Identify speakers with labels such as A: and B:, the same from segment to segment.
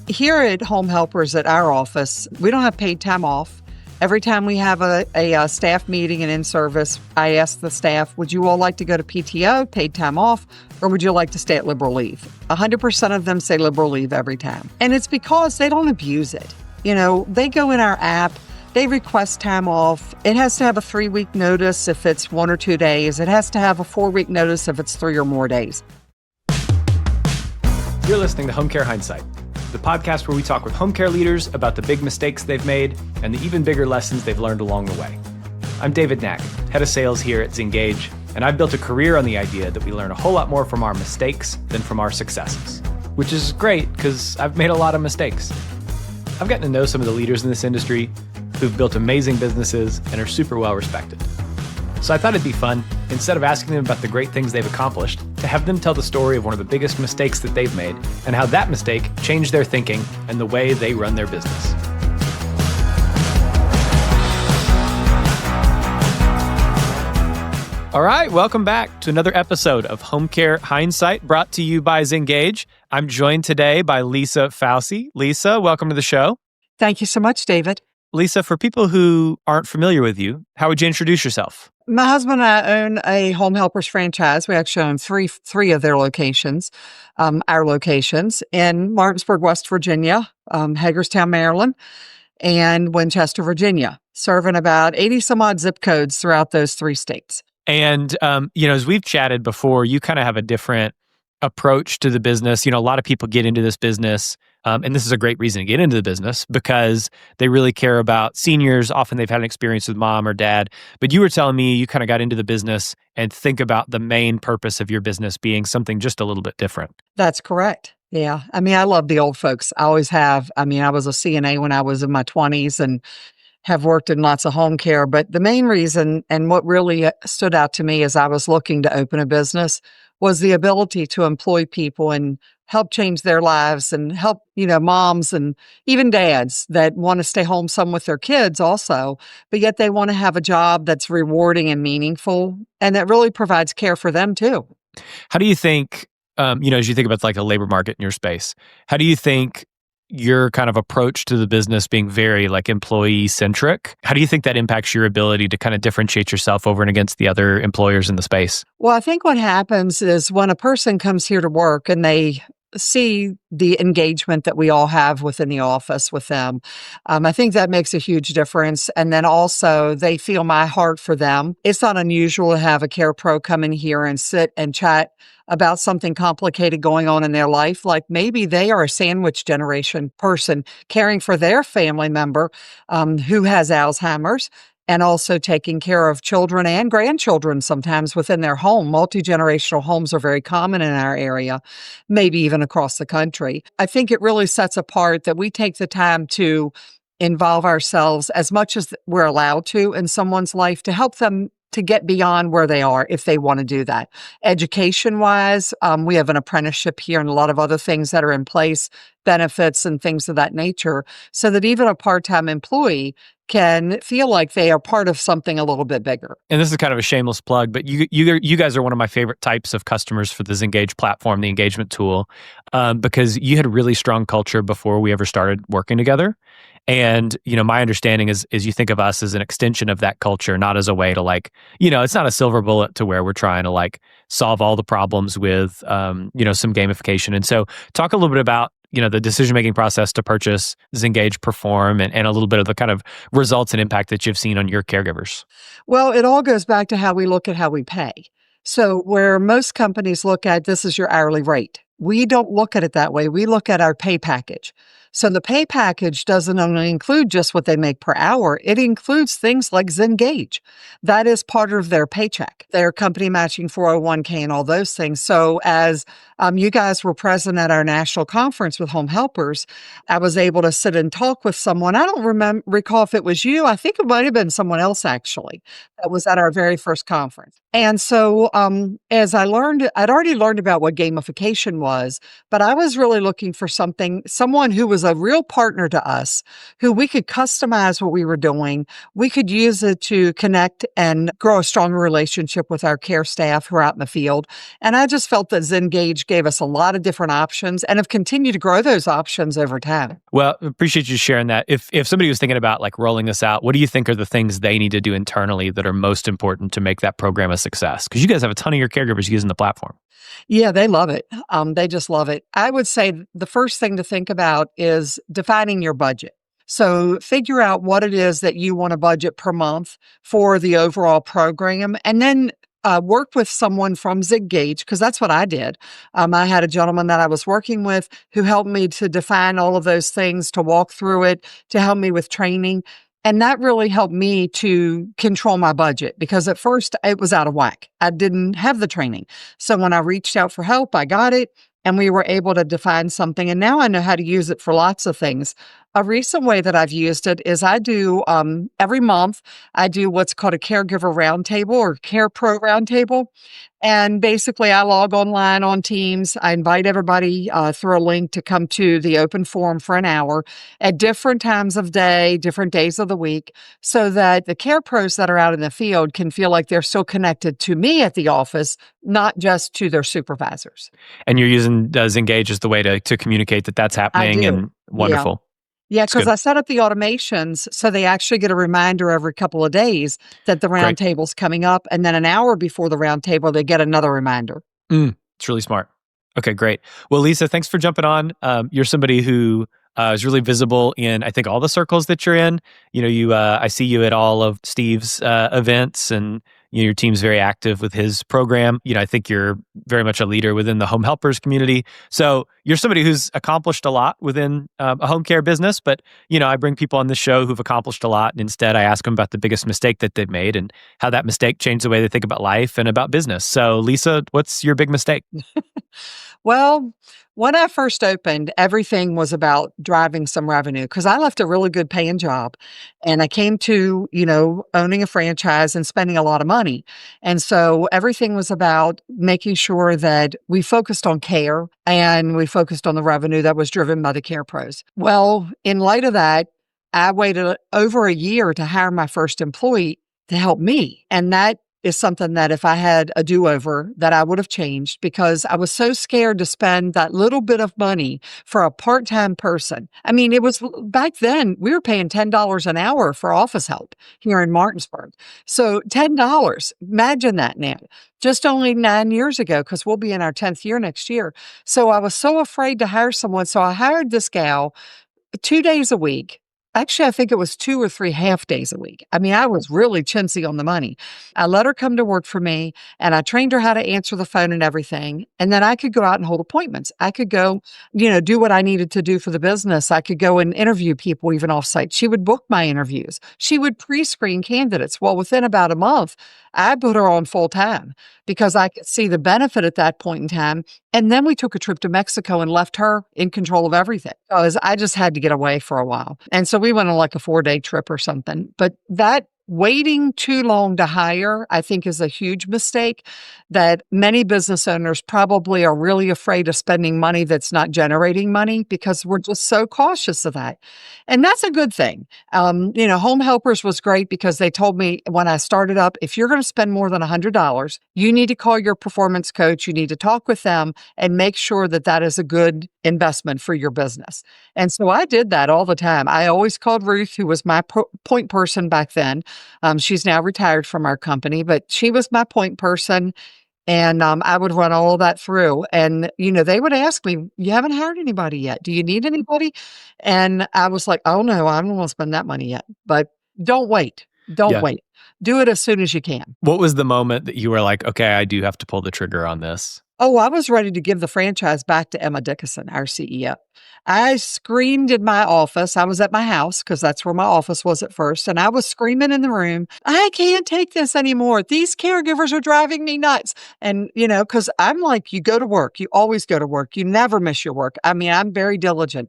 A: Here at Home Helpers at our office, we don't have paid time off. Every time we have a staff meeting and in service, I ask the staff, would you all like to go to PTO, paid time off, or would you like to stay at liberal leave? 100% of them say liberal leave every time. And it's because they don't abuse it. They go in our app, they request time off. It has to have a 3-week notice if it's 1 or 2 days. It has to have a 4-week notice if it's 3 or more days.
B: You're listening to Home Care Hindsight, the podcast where we talk with home care leaders about the big mistakes they've made and the even bigger lessons they've learned along the way. I'm David Knack, head of sales here at Zingage, and I've built a career on the idea that we learn a whole lot more from our mistakes than from our successes, which is great because I've made a lot of mistakes. I've gotten to know some of the leaders in this industry who've built amazing businesses and are super well respected. So I thought it'd be fun, instead of asking them about the great things they've accomplished, to have them tell the story of one of the biggest mistakes that they've made and how that mistake changed their thinking and the way they run their business. All right, welcome back to another episode of Home Care Hindsight, brought to you by Zingage. I'm joined today by Lisa Fausey. Lisa, welcome to the show.
A: Thank you so much, David.
B: Lisa, for people who aren't familiar with you, how would you introduce yourself?
A: My husband and I own a Home Helpers franchise. We actually own three of their locations, our locations in Martinsburg, West Virginia, Hagerstown, Maryland, and Winchester, Virginia, serving about 80 some odd zip codes throughout those 3 states.
B: And, as we've chatted before, you kind of have a different approach to the business. A lot of people get into this business, and this is a great reason to get into the business because they really care about seniors. Often they've had an experience with mom or dad. But you were telling me you kind of got into the business and think about the main purpose of your business being something just a little bit different.
A: That's correct. Yeah. I love the old folks. I always have. I was a CNA when I was in my 20s and have worked in lots of home care. But the main reason and what really stood out to me as I was looking to open a business was the ability to employ people and help change their lives and help, moms and even dads that want to stay home some with their kids also, but yet they want to have a job that's rewarding and meaningful and that really provides care for them too.
B: How do you think, as you think about like the labor market in your space, how do you think your kind of approach to the business being very like employee-centric, how do you think that impacts your ability to kind of differentiate yourself over and against the other employers in the space?
A: Well, I think what happens is when a person comes here to work and they see the engagement that we all have within the office with them, I think that makes a huge difference. And then also they feel my heart for them. It's not unusual to have a care pro come in here and sit and chat about something complicated going on in their life. Like maybe they are a sandwich generation person caring for their family member who has Alzheimer's and also taking care of children and grandchildren sometimes within their home. Multi-generational homes are very common in our area, maybe even across the country. I think it really sets apart that we take the time to involve ourselves as much as we're allowed to in someone's life to help them to get beyond where they are if they want to do that. Education-wise, we have an apprenticeship here and a lot of other things that are in place, benefits and things of that nature, so that even a part-time employee can feel like they are part of something a little bit bigger.
B: And this is kind of a shameless plug, but you guys are one of my favorite types of customers for the Zingage platform, the engagement tool, because you had a really strong culture before we ever started working together. And, my understanding is you think of us as an extension of that culture, not as a way to it's not a silver bullet to where we're trying to solve all the problems with, some gamification. And so talk a little bit about, the decision-making process to purchase Zingage Perform and a little bit of the kind of results and impact that you've seen on your caregivers.
A: Well, it all goes back to how we look at how we pay. So where most companies look at this is your hourly rate. We don't look at it that way. We look at our pay package. So the pay package doesn't only include just what they make per hour, it includes things like Zingage. That is part of their paycheck, their company matching 401k and all those things. So as you guys were present at our national conference with Home Helpers, I was able to sit and talk with someone. I don't recall if it was you. I think it might have been someone else actually that was at our very first conference. And so as I learned, I'd already learned about what gamification was, but I was really looking for someone who was a real partner to us who we could customize what we were doing. We could use it to connect and grow a stronger relationship with our care staff who are out in the field. And I just felt that Zingage gave us a lot of different options and have continued to grow those options over time.
B: Well, appreciate you sharing that. If somebody was thinking about like rolling this out, what do you think are the things they need to do internally that are most important to make that program a success? Because you guys have a ton of your caregivers using the platform.
A: Yeah, they love it. They just love it. I would say the first thing to think about is defining your budget. So figure out what it is that you want to budget per month for the overall program, and then work with someone from Zingage, because that's what I did. I had a gentleman that I was working with who helped me to define all of those things, to walk through it, to help me with training. And that really helped me to control my budget, because at first it was out of whack. I didn't have the training. So when I reached out for help, I got it, and we were able to define something. And now I know how to use it for lots of things. A recent way that I've used it is I do every month, I do what's called a caregiver roundtable or care pro roundtable. And basically, I log online on Teams. I invite everybody through a link to come to the open forum for an hour at different times of day, different days of the week, so that the care pros that are out in the field can feel like they're still connected to me at the office, not just to their supervisors.
B: And you're using Zingage as the way to communicate that that's happening, and wonderful.
A: Yeah, because I set up the automations so they actually get a reminder every couple of days that the roundtable's coming up. And then an hour before the roundtable, they get another reminder.
B: It's really smart. Okay, great. Well, Lisa, thanks for jumping on. You're somebody who is really visible in, I think, all the circles that you're in. I see you at all of Steve's events, and your team's very active with his program. I think you're very much a leader within the home helpers community. So you're somebody who's accomplished a lot within a home care business. But, I bring people on this show who've accomplished a lot. And instead, I ask them about the biggest mistake that they've made and how that mistake changed the way they think about life and about business. So, Lisa, what's your big mistake?
A: Well, when I first opened, everything was about driving some revenue, because I left a really good paying job and I came to, owning a franchise and spending a lot of money. And so everything was about making sure that we focused on care and we focused on the revenue that was driven by the care pros. Well, in light of that, I waited over a year to hire my first employee to help me. And that is something that if I had a do-over, that I would have changed, because I was so scared to spend that little bit of money for a part-time person. I mean, it was back then, we were paying $10 an hour for office help here in Martinsburg. So $10, imagine that now, just only 9 years ago, because we'll be in our 10th year next year. So I was so afraid to hire someone. So I hired this gal 2 days a week. Actually, I think it was 2 or 3 half days a week. I mean, I was really chintzy on the money. I let her come to work for me, and I trained her how to answer the phone and everything. And then I could go out and hold appointments. I could go, do what I needed to do for the business. I could go and interview people even off-site. She would book my interviews. She would pre-screen candidates. Well, within about a month, I put her on full time because I could see the benefit at that point in time. And then we took a trip to Mexico and left her in control of everything, because I just had to get away for a while. And so we went on like a 4-day trip or something. But that waiting too long to hire, I think, is a huge mistake that many business owners probably are really afraid of spending money that's not generating money, because we're just so cautious of that. And that's a good thing. Home Helpers was great because they told me when I started up, if you're going to spend more than $100, you need to call your performance coach. You need to talk with them and make sure that that is a good investment for your business. And so I did that all the time. I always called Ruth, who was my point person back then. She's now retired from our company, but she was my point person. And I would run all of that through. And, they would ask me, you haven't hired anybody yet. Do you need anybody? And I was like, oh, no, I don't want to spend that money yet. But don't wait. Don't wait. Do it as soon as you can.
B: What was the moment that you were like, okay, I do have to pull the trigger on this?
A: Oh, I was ready to give the franchise back to Emma Dickinson, our CEO. I screamed in my office. I was at my house because that's where my office was at first. And I was screaming in the room, I can't take this anymore. These caregivers are driving me nuts. And, because I'm like, you go to work. You always go to work. You never miss your work. I mean, I'm very diligent.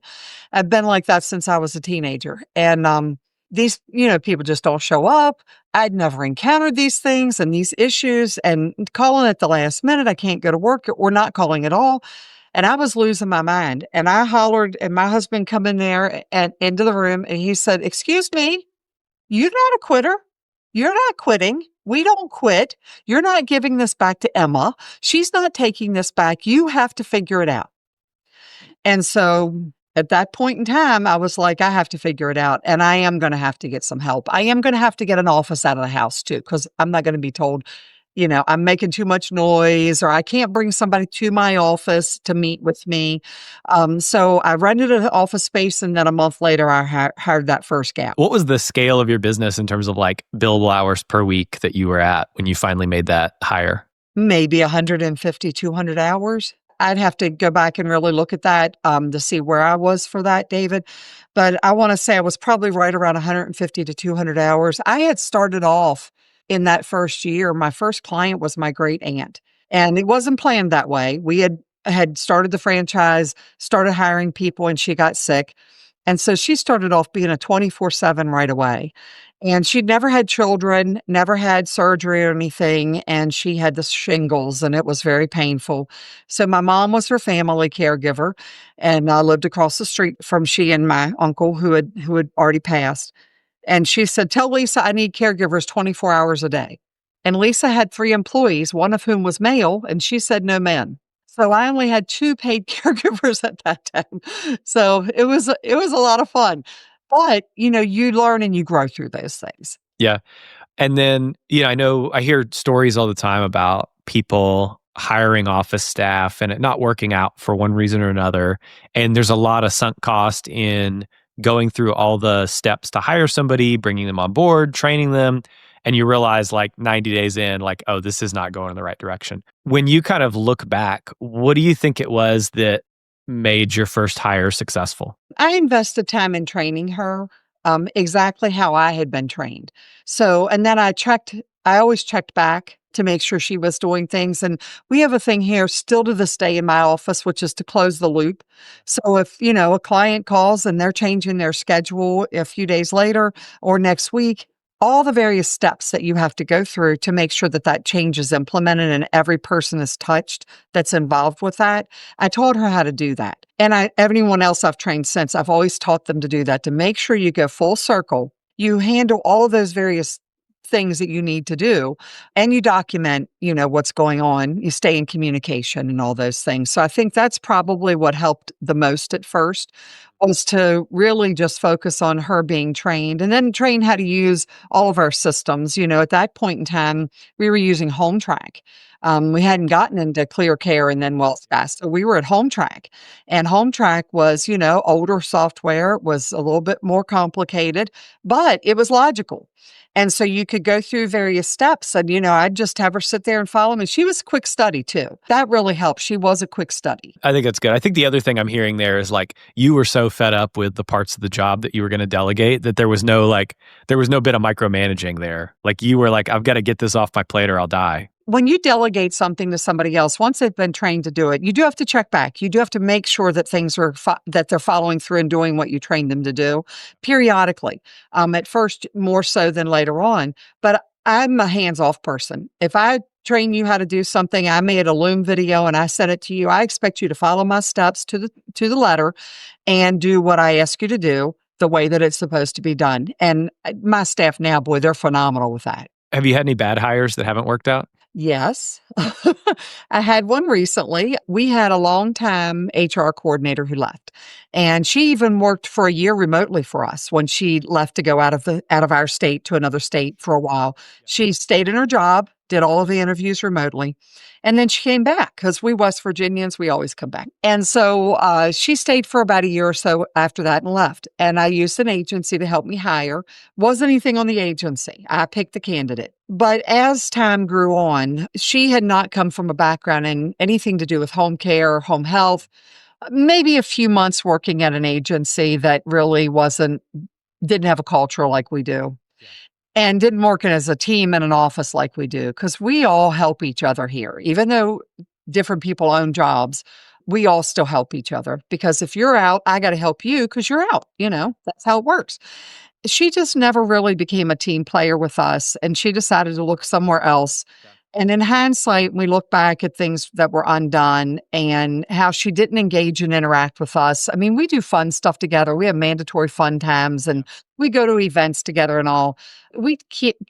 A: I've been like that since I was a teenager. And these, people just don't show up. I'd never encountered these things and these issues, and calling at the last minute, I can't go to work, or not calling at all. And I was losing my mind. And I hollered, and my husband come in there and into the room, and he said, "Excuse me, you're not a quitter. You're not quitting. We don't quit. You're not giving this back to Emma. She's not taking this back. You have to figure it out." And so at that point in time, I was like, I have to figure it out. And I am going to have to get some help. I am going to have to get an office out of the house too, because I'm not going to be told, I'm making too much noise, or I can't bring somebody to my office to meet with me. So I rented an office space, and then a month later, I hired that first gap.
B: What was the scale of your business in terms of like billable hours per week that you were at when you finally made that hire?
A: Maybe 150, 200 hours. I'd have to go back and really look at that to see where I was for that, David. But I want to say I was probably right around 150 to 200 hours. I had started off in that first year. My first client was my great aunt, and it wasn't planned that way. We had started the franchise, started hiring people, and she got sick. And so she started off being a 24/7 right away. And she'd never had children, never had surgery or anything. And she had the shingles, and it was very painful. So my mom was her family caregiver, and I lived across the street from she and my uncle who had already passed. And she said, "Tell Lisa I need caregivers 24 hours a day." And Lisa had 3 employees, one of whom was male, and she said no men. So I only had 2 paid caregivers at that time. So it was a lot of fun. But, you learn and you grow through those things.
B: Yeah. And then, I know I hear stories all the time about people hiring office staff and it not working out for one reason or another. And there's a lot of sunk cost in going through all the steps to hire somebody, bringing them on board, training them. And you realize like 90 days in, like, oh, this is not going in the right direction. When you kind of look back, what do you think it was that made your first hire successful?
A: I invested time in training her exactly how I had been trained. So, and then I always checked back to make sure she was doing things. And we have a thing here still to this day in my office, which is to close the loop. So if, a client calls and they're changing their schedule a few days later or next week, all the various steps that you have to go through to make sure that that change is implemented and every person is touched that's involved with that. I taught her how to do that. And everyone else I've trained since, I've always taught them to do that, to make sure you go full circle. You handle all of those various things that you need to do, and you document, what's going on. You stay in communication and all those things. So I think that's probably what helped the most at first, was to really just focus on her being trained, and then train how to use all of our systems. At that point in time, we were using Home Track. We hadn't gotten into Clear Care and then WellSpace. So we were at Home Track, and Home Track was, older software. It was a little bit more complicated, but it was logical. And so you could go through various steps, and, I'd just have her sit there and follow me. She was a quick study too. That really helped. She was a quick study.
B: I think that's good. I think the other thing I'm hearing there is like, you were so fed up with the parts of the job that you were going to delegate that there was no bit of micromanaging there. Like you were like, I've got to get this off my plate or I'll die.
A: When you delegate something to somebody else, once they've been trained to do it, you do have to check back. You do have to make sure that things are that they're following through and doing what you trained them to do periodically. At first, more so than later on. But I'm a hands-off person. If I train you how to do something, I made a Loom video and I sent it to you, I expect you to follow my steps to the letter and do what I ask you to do the way that it's supposed to be done. And my staff now, boy, they're phenomenal with that.
B: Have you had any bad hires that haven't worked out?
A: Yes. I had one recently. We had a longtime HR coordinator who left, and she even worked for a year remotely for us when she left to go out of our state to another state for a while. She stayed in her job, did all of the interviews remotely, and then she came back because we West Virginians, we always come back. And so she stayed for about a year or so after that and left. And I used an agency to help me hire. Wasn't anything on the agency. I picked the candidate. But as time grew on, she had not come from a background in anything to do with home care, home health, maybe a few months working at an agency that really didn't have a culture like we do. And didn't work as a team in an office like we do, because we all help each other here. Even though different people own jobs, we all still help each other, because if you're out, I got to help you because you're out. That's how it works. She just never really became a team player with us, and she decided to look somewhere else. And in hindsight, we look back at things that were undone and how she didn't engage and interact with us. I mean, we do fun stuff together. We have mandatory fun times and we go to events together and all. We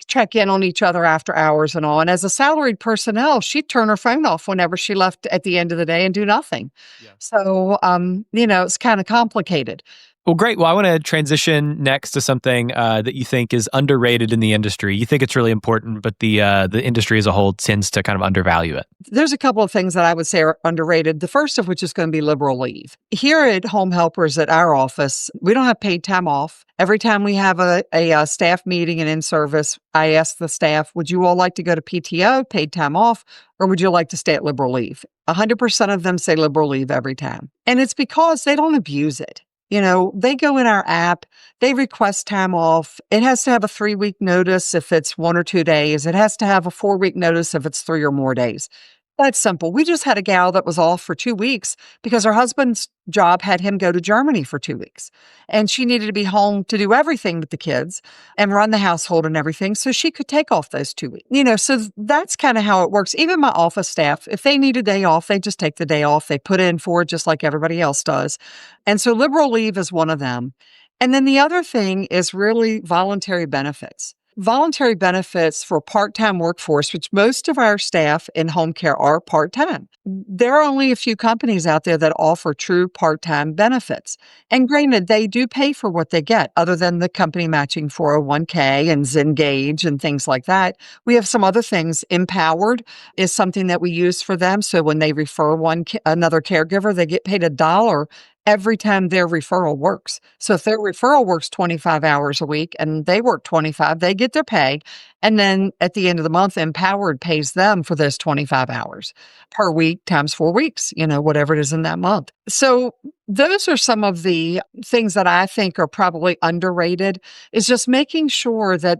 A: check in on each other after hours and all. And as a salaried personnel, she'd turn her phone off whenever she left at the end of the day and do nothing.
B: Yeah.
A: So, it's kind of complicated.
B: Well, great. Well, I want to transition next to something that you think is underrated in the industry. You think it's really important, but the industry as a whole tends to kind of undervalue it.
A: There's a couple of things that I would say are underrated. The first of which is going to be liberal leave. Here at Home Helpers at our office, we don't have paid time off. Every time we have a staff meeting and in service, I ask the staff, would you all like to go to PTO, paid time off, or would you like to stay at liberal leave? 100% of them say liberal leave every time. And it's because they don't abuse it. They go in our app, they request time off. It has to have a 3-week notice if it's 1 or 2 days. It has to have a 4-week notice if it's 3 or more days. That's simple. We just had a gal that was off for 2 weeks because her husband's job had him go to Germany for 2 weeks. And she needed to be home to do everything with the kids and run the household and everything. So she could take off those 2 weeks. So that's kind of how it works. Even my office staff, if they need a day off, they just take the day off. They put in for it just like everybody else does. And so liberal leave is one of them. And then the other thing is really voluntary benefits. Voluntary benefits for part-time workforce, which most of our staff in home care are part-time. There are only a few companies out there that offer true part-time benefits. And granted, they do pay for what they get, other than the company matching 401k and Zingage and things like that. We have some other things. Empowered is something that we use for them. So when they refer another caregiver, they get paid $1 every time their referral works. So if their referral works 25 hours a week and they work 25, they get their pay. And then at the end of the month, Empowered pays them for those 25 hours per week times 4 weeks, whatever it is in that month. So those are some of the things that I think are probably underrated, is just making sure that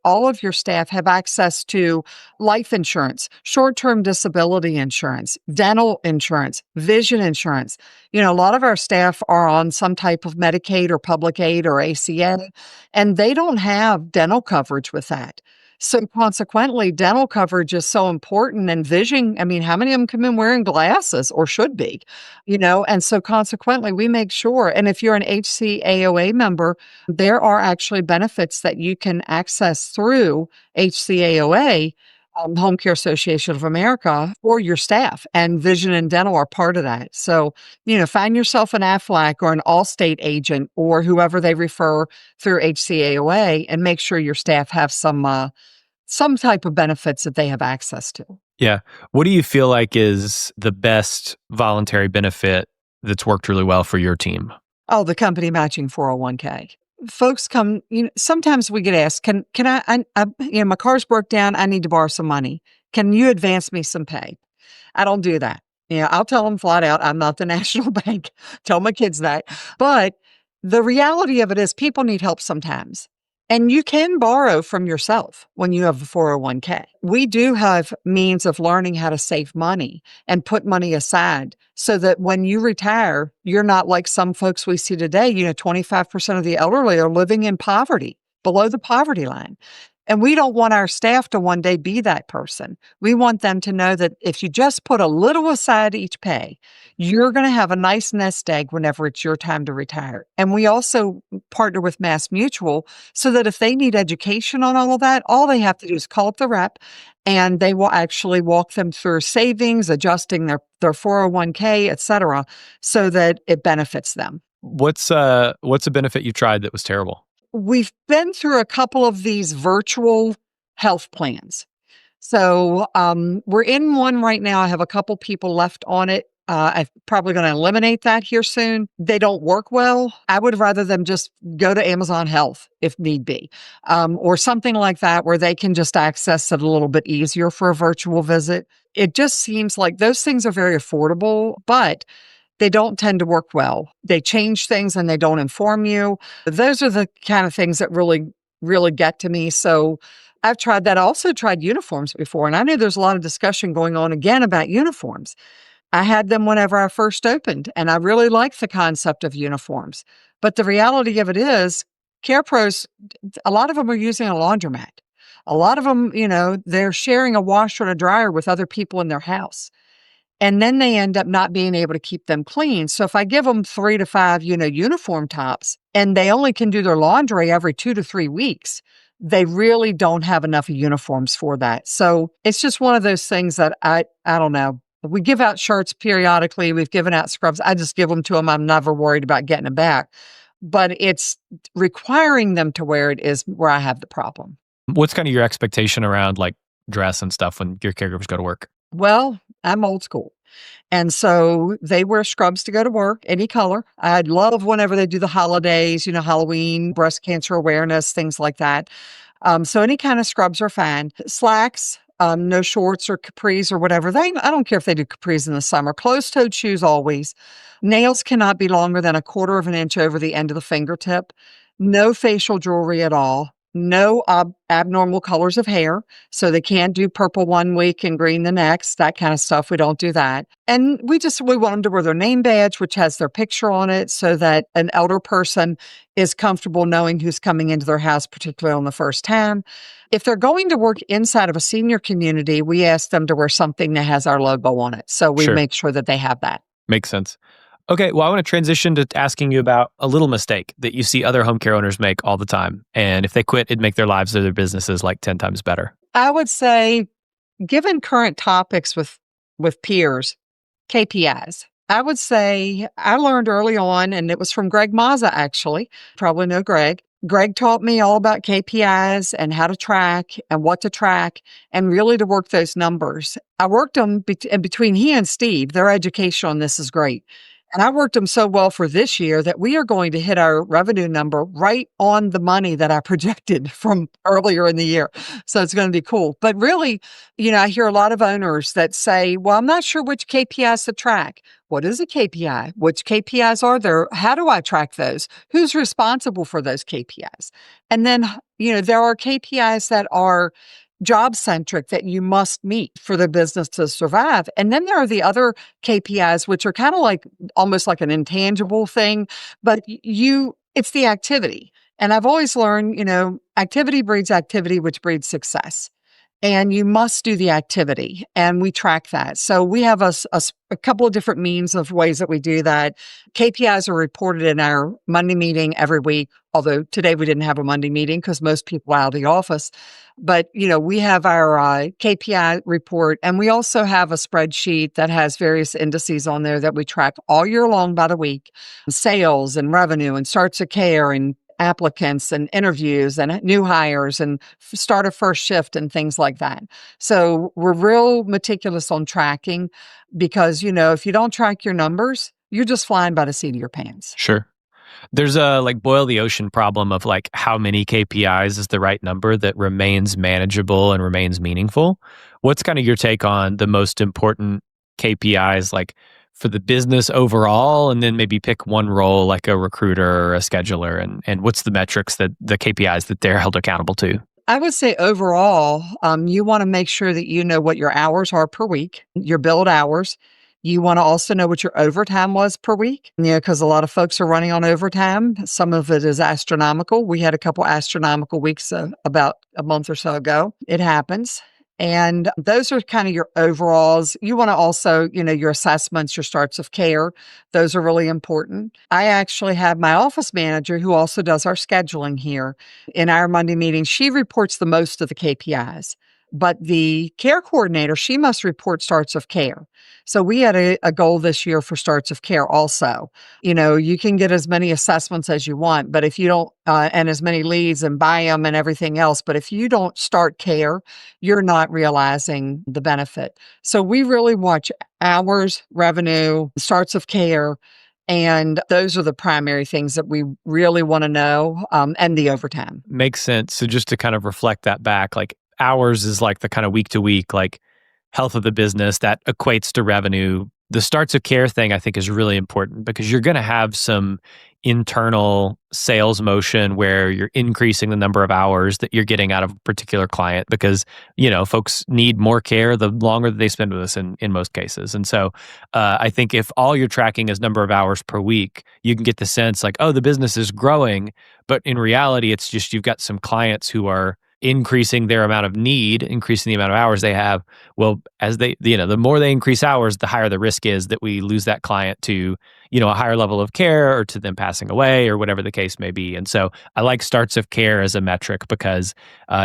A: all of your staff have access to life insurance, short-term disability insurance, dental insurance, vision insurance. A lot of our staff are on some type of Medicaid or public aid or ACA, and they don't have dental coverage with that. So consequently, dental coverage is so important, and vision, how many of them come in wearing glasses or should be, and so consequently we make sure. And if you're an HCAOA member, there are actually benefits that you can access through HCAOA, Home Care Association of America, for your staff, and vision and dental are part of that. So, find yourself an Aflac or an Allstate agent or whoever they refer through HCAOA, and make sure your staff have some type of benefits that they have access to.
B: Yeah. What do you feel like is the best voluntary benefit that's worked really well for your team?
A: Oh, the company matching 401k. Folks come, sometimes we get asked, can I, my car's broke down. I need to borrow some money. Can you advance me some pay? I don't do that. I'll tell them flat out, I'm not the national bank. Tell my kids that. But the reality of it is people need help sometimes. And you can borrow from yourself when you have a 401k. We do have means of learning how to save money and put money aside so that when you retire, you're not like some folks we see today. 25% of the elderly are living in poverty, below the poverty line. And we don't want our staff to one day be that person. We want them to know that if you just put a little aside each pay, you're going to have a nice nest egg whenever it's your time to retire. And we also partner with Mass Mutual so that if they need education on all of that, all they have to do is call up the rep and they will actually walk them through savings, adjusting their 401k, et cetera, so that it benefits them.
B: What's a benefit you tried that was terrible?
A: We've been through a couple of these virtual health plans. So we're in one right now. I have a couple people left on it. I'm probably going to eliminate that here soon. They don't work well. I would rather them just go to Amazon Health if need be, or something like that where they can just access it a little bit easier for a virtual visit. It just seems like those things are very affordable, but they don't tend to work well. They change things and they don't inform you. Those are the kind of things that really, really get to me. So I've tried that. I also tried uniforms before, and I knew there's a lot of discussion going on again about uniforms. I had them whenever I first opened, and I really liked the concept of uniforms. But the reality of it is, care pros, a lot of them are using a laundromat. A lot of them, they're sharing a washer and a dryer with other people in their house. And then they end up not being able to keep them clean. So if I give them 3 to 5, uniform tops, and they only can do their laundry every 2 to 3 weeks, they really don't have enough uniforms for that. So it's just one of those things that I don't know. We give out shirts periodically. We've given out scrubs. I just give them to them. I'm never worried about getting them back. But it's requiring them to wear it is where I have the problem.
B: What's kind of your expectation around like dress and stuff when your caregivers go to work?
A: Well, I'm old school. And so they wear scrubs to go to work, any color. I'd love whenever they do the holidays, Halloween, breast cancer awareness, things like that. So any kind of scrubs are fine. Slacks, no shorts or capris or whatever. I don't care if they do capris in the summer. Closed-toed shoes always. Nails cannot be longer than 1/4 of an inch over the end of the fingertip. No facial jewelry at all. No abnormal colors of hair. So they can't do purple one week and green the next, that kind of stuff. We don't do that. And we want them to wear their name badge, which has their picture on it, so that an elder person is comfortable knowing who's coming into their house, particularly on the first time. If they're going to work inside of a senior community, we ask them to wear something that has our logo on it. So we
B: Sure.
A: make sure that they have that.
B: Makes sense. Okay, well, I want to transition to asking you about a little mistake that you see other home care owners make all the time. And if they quit, it'd make their lives or their businesses like 10 times better.
A: I would say, given current topics with peers, KPIs. I would say I learned early on, and it was from Greg Mazza, actually. Probably know Greg. Greg taught me all about KPIs and how to track and what to track and really to work those numbers. I worked them between he and Steve. Their education on this is great. And I worked them so well for this year that we are going to hit our revenue number right on the money that I projected from earlier in the year. So it's going to be cool. But really, I hear a lot of owners that say, well, I'm not sure which KPIs to track. What is a KPI? Which KPIs are there? How do I track those? Who's responsible for those KPIs? And then, there are KPIs that are job-centric that you must meet for the business to survive. And then there are the other KPIs, which are kind of like almost like an intangible thing, but it's the activity. And I've always learned, activity breeds activity, which breeds success. And you must do the activity, and we track that. So we have a couple of different means of ways that we do that. KPIs are reported in our Monday meeting every week, although today we didn't have a Monday meeting because most people are out of the office. But, we have our KPI report, and we also have a spreadsheet that has various indices on there that we track all year long by the week, sales and revenue and starts of care and applicants and interviews and new hires and start a first shift and things like that. So we're real meticulous on tracking because, if you don't track your numbers, you're just flying by the seat of your pants.
B: Sure. There's a boil the ocean problem of how many KPIs is the right number that remains manageable and remains meaningful. What's kind of your take on the most important KPIs for the business overall, and then maybe pick one role like a recruiter or a scheduler, and what's the metrics that the KPIs that they're held accountable to?
A: I would say overall, you want to make sure that you know what your hours are per week, your billed hours. You want to also know what your overtime was per week, because a lot of folks are running on overtime. Some of it is astronomical. We had a couple astronomical weeks about a month or so ago. It happens. And those are kind of your overalls. You want to also, your assessments, your starts of care. Those are really important. I actually have my office manager who also does our scheduling here. In our Monday meeting, she reports the most of the KPIs. But the care coordinator, she must report starts of care. So we had a goal this year for starts of care also. You can get as many assessments as you want, but if you don't, and as many leads and buy them and everything else, but if you don't start care, you're not realizing the benefit. So we really watch hours, revenue, starts of care, and those are the primary things that we really want to know, and the overtime.
B: Makes sense. So just to kind of reflect that back, hours is the kind of week to week, health of the business that equates to revenue. The starts of care thing I think is really important because you're going to have some internal sales motion where you're increasing the number of hours that you're getting out of a particular client because, folks need more care the longer that they spend with us in most cases. And so I think if all you're tracking is number of hours per week, you can get the sense the business is growing, but in reality, it's just you've got some clients who are increasing their amount of need, increasing the amount of hours they have. Well, as they, the more they increase hours, the higher the risk is that we lose that client to, a higher level of care or to them passing away or whatever the case may be. And so I like starts of care as a metric because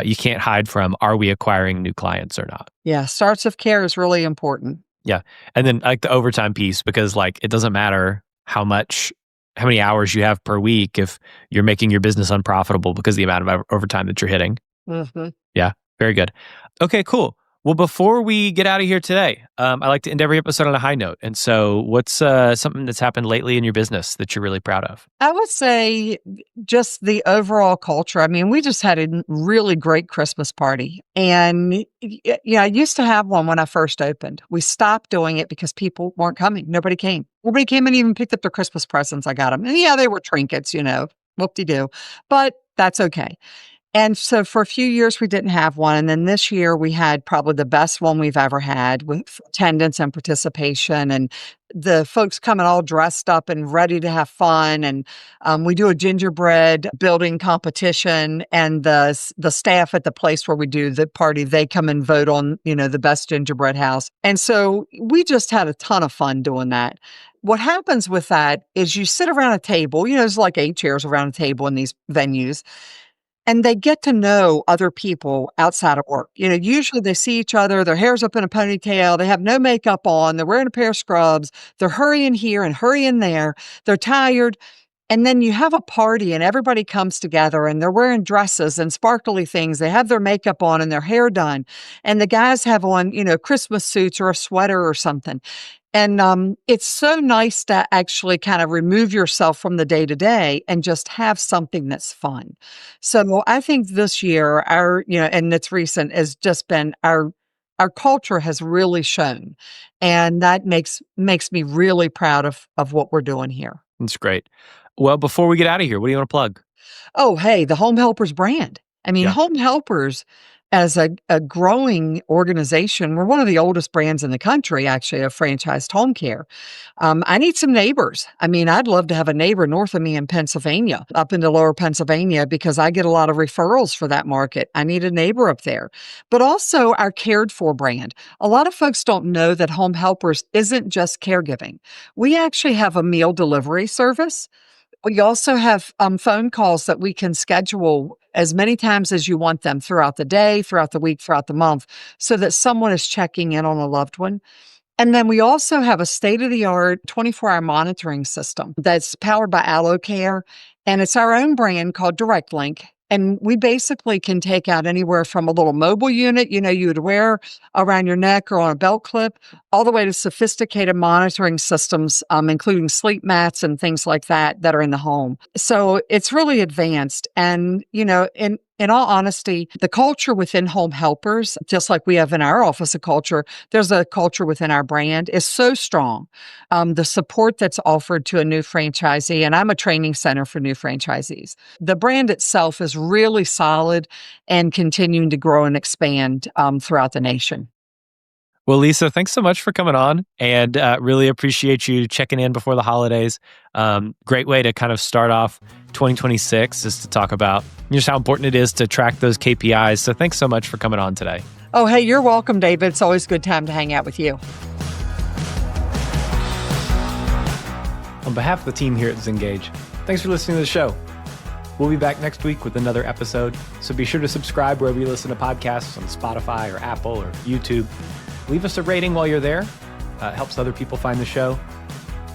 B: you can't hide from, are we acquiring new clients or not?
A: Yeah, starts of care is really important.
B: Yeah. And then like the overtime piece, because like it doesn't matter how many hours you have per week if you're making your business unprofitable because of the amount of overtime that you're hitting.
A: Mm-hmm.
B: Yeah, very good. Okay, cool. Well, before we get out of here today, I like to end every episode on a high note. And so what's something that's happened lately in your business that you're really proud of?
A: I would say just the overall culture. I mean, we just had a really great Christmas party. And I used to have one when I first opened. We stopped doing it because people weren't coming. Nobody came. Nobody came and even picked up their Christmas presents. I got them. And yeah, they were trinkets, whoop-de-doo. But that's okay. And so for a few years, we didn't have one. And then this year, we had probably the best one we've ever had with attendance and participation and the folks coming all dressed up and ready to have fun. And we do a gingerbread building competition. And the staff at the place where we do the party, they come and vote on, the best gingerbread house. And so we just had a ton of fun doing that. What happens with that is you sit around a table, there's like 8 chairs around a table in these venues. And they get to know other people outside of work. Usually they see each other, their hair's up in a ponytail, they have no makeup on, they're wearing a pair of scrubs, they're hurrying here and hurrying there, they're tired. And then you have a party and everybody comes together and they're wearing dresses and sparkly things. They have their makeup on and their hair done. And the guys have on, Christmas suits or a sweater or something. And it's so nice to actually kind of remove yourself from the day to day and just have something that's fun. So I think this year, and it's recent, has just been our culture has really shown, and that makes me really proud of what we're doing here.
B: That's great. Well, before we get out of here, what do you want to plug?
A: Oh, hey, the Home Helpers brand. I mean, Home Helpers as a growing organization, we're one of the oldest brands in the country, actually, of franchised home care. I need some neighbors. I mean, I'd love to have a neighbor north of me in Pennsylvania, up into lower Pennsylvania, because I get a lot of referrals for that market. I need a neighbor up there. But also our Cared For brand. A lot of folks don't know that Home Helpers isn't just caregiving. We actually have a meal delivery service. We also have phone calls that we can schedule as many times as you want them throughout the day, throughout the week, throughout the month, so that someone is checking in on a loved one. And then we also have a state-of-the-art 24-hour monitoring system that's powered by AlloCare, and it's our own brand called Direct Link. And we basically can take out anywhere from a little mobile unit, you would wear around your neck or on a belt clip, all the way to sophisticated monitoring systems, including sleep mats and things like that are in the home. So it's really advanced. And, in all honesty, the culture within Home Helpers, just like we have in our office a culture, there's a culture within our brand, is so strong. The support that's offered to a new franchisee, and I'm a training center for new franchisees. The brand itself is really solid and continuing to grow and expand throughout the nation.
B: Well, Lisa, thanks so much for coming on, and really appreciate you checking in before the holidays. Great way to kind of start off 2026 is to talk about just how important it is to track those KPIs. So thanks so much for coming on today.
A: Oh, hey, you're welcome, David. It's always a good time to hang out with you.
B: On behalf of the team here at Zingage, thanks for listening to the show. We'll be back next week with another episode, so be sure to subscribe wherever you listen to podcasts on Spotify or Apple or YouTube. Leave us a rating while you're there. It helps other people find the show.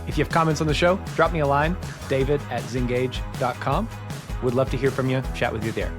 B: If you have comments on the show, drop me a line, david@zingage.com. Would love to hear from you, chat with you there.